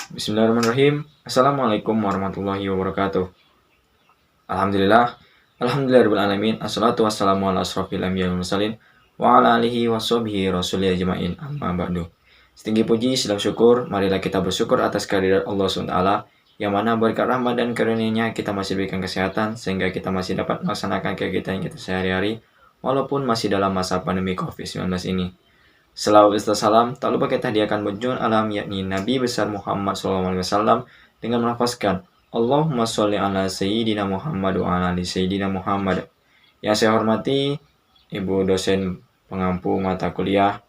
Bismillahirrahmanirrahim. Assalamualaikum warahmatullahi wabarakatuh. Alhamdulillahirrahmanirrahim. Assalatu wassalamu ala asrofil anbiya wal mursalin wa ala alihi wa sahbihi rasulih ajma'in, amma ba'du. Setinggi puji, segala syukur, marilah kita bersyukur atas kehadirat Allah SWT, yang mana berkat rahmat dan karunia-Nya kita masih diberikan kesehatan sehingga kita masih dapat melaksanakan kegiatan kita sehari-hari walaupun masih dalam masa pandemi COVID-19 ini. Selawat serta salam tak lupa kita hadiahkan bujun alam, yakni Nabi besar Muhammad SAW, dengan melafazkan Allahumma sholli ala Sayyidina Muhammad wa ala ali Sayyidina Muhammad. Yang saya hormati Ibu dosen pengampu mata kuliah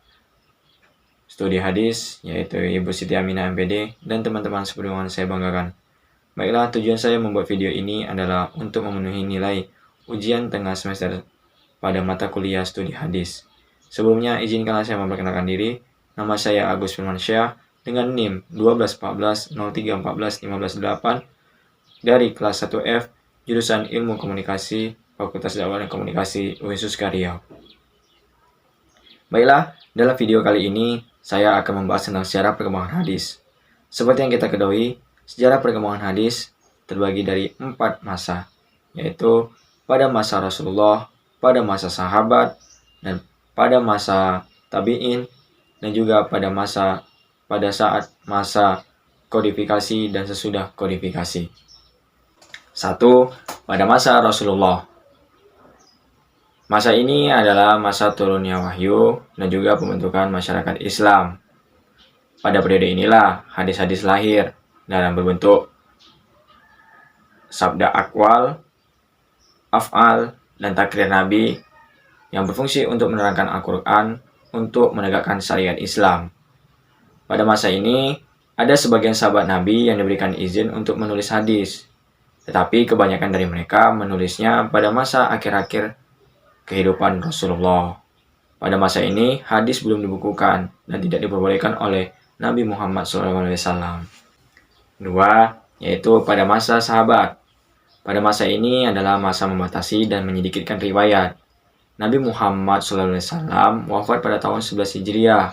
studi hadis, yaitu Ibu Siti Aminah MPD, dan teman-teman seperjuangan saya banggakan. Baiklah, tujuan saya membuat video ini adalah untuk memenuhi nilai ujian tengah semester pada mata kuliah studi hadis. Sebelumnya, izinkanlah saya memperkenalkan diri. Nama saya Agus Firmansyah dengan NIM 1214031415 dari kelas 1F, jurusan Ilmu Komunikasi, Fakultas Dakwah dan Komunikasi UIN Riau. Baiklah, dalam video kali ini saya akan membahas tentang sejarah perkembangan hadis. Seperti yang kita ketahui, sejarah perkembangan hadis terbagi dari 4 masa, yaitu pada masa Rasulullah, pada masa sahabat, dan pada masa tabi'in, dan juga pada saat masa kodifikasi dan sesudah kodifikasi. 1. Pada masa Rasulullah. Masa ini adalah masa turunnya wahyu dan juga pembentukan masyarakat Islam. Pada periode inilah hadis-hadis lahir dalam berbentuk sabda akwal, af'al, dan takrir Nabi yang berfungsi untuk menerangkan Al-Quran untuk menegakkan syariat Islam. Pada masa ini, ada sebagian sahabat Nabi yang diberikan izin untuk menulis hadis, tetapi kebanyakan dari mereka menulisnya pada masa akhir-akhir kehidupan Rasulullah. Pada masa ini, hadis belum dibukukan dan tidak diperbolehkan oleh Nabi Muhammad SAW. 2. Yaitu pada masa sahabat. Pada masa ini adalah masa membatasi dan menyedikitkan riwayat. Nabi Muhammad SAW wafat pada tahun 11 Hijriah.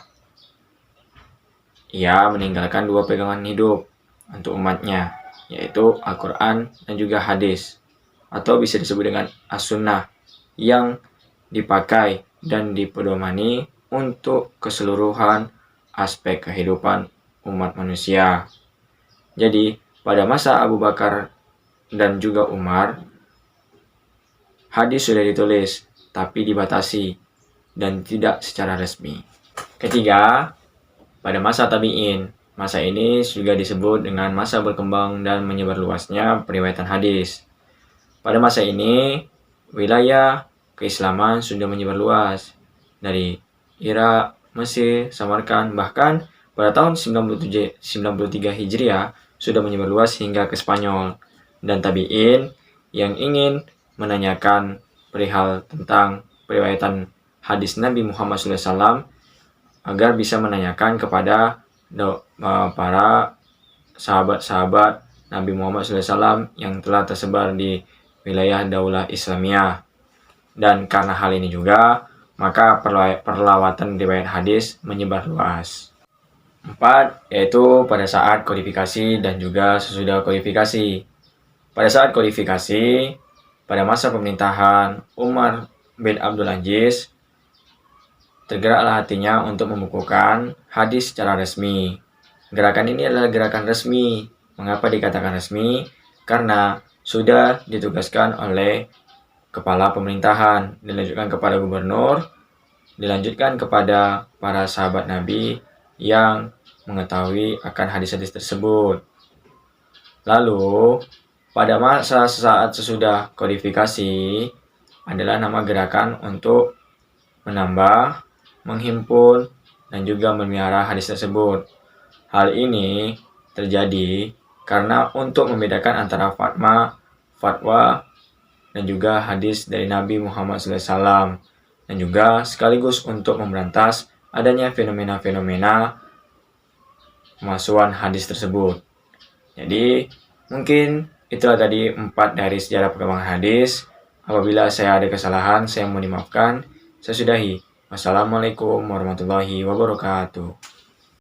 Ia meninggalkan 2 pegangan hidup untuk umatnya, yaitu Al-Quran dan juga hadis, atau bisa disebut dengan As-Sunnah, yang dipakai dan dipedomani untuk keseluruhan aspek kehidupan umat manusia. Jadi, pada masa Abu Bakar dan juga Umar, hadis sudah ditulis, tapi dibatasi dan tidak secara resmi. 3. Pada masa tabi'in. Masa ini juga disebut dengan masa berkembang dan menyebar luasnya periwayatan hadis. Pada masa ini, wilayah keislaman sudah menyebar luas dari Irak, Mesir, Samarkand, bahkan pada tahun 93 Hijriah sudah menyebar luas hingga ke Spanyol. Dan tabi'in yang ingin menanyakan perihal tentang periwayatan hadis Nabi Muhammad SAW agar bisa menanyakan kepada para sahabat-sahabat Nabi Muhammad SAW yang telah tersebar di wilayah Daulah Islamiyah. Dan karena hal ini juga, maka perlawatan riwayat hadis menyebar luas. 4. Yaitu pada saat kodifikasi dan juga sesudah kodifikasi. Pada saat kodifikasi, pada masa pemerintahan Umar bin Abdul Aziz, tergeraklah hatinya untuk membukukan hadis secara resmi. Gerakan ini adalah gerakan resmi. Mengapa dikatakan resmi? Karena sudah ditugaskan oleh kepala pemerintahan, dilanjutkan kepada gubernur, dilanjutkan kepada para sahabat Nabi yang mengetahui akan hadis-hadis tersebut. Lalu, pada masa saat sesudah kodifikasi adalah nama gerakan untuk menambah, menghimpun, dan juga memelihara hadis tersebut. Hal ini terjadi karena untuk membedakan antara fatwa, dan juga hadis dari Nabi Muhammad SAW, dan juga sekaligus untuk memberantas adanya fenomena-fenomena pemalsuan hadis tersebut. Jadi, mungkin itulah tadi 4 dari sejarah perkembangan hadis. Apabila saya ada kesalahan, saya mohon dimaafkan. Saya sudahi. Wassalamualaikum warahmatullahi wabarakatuh.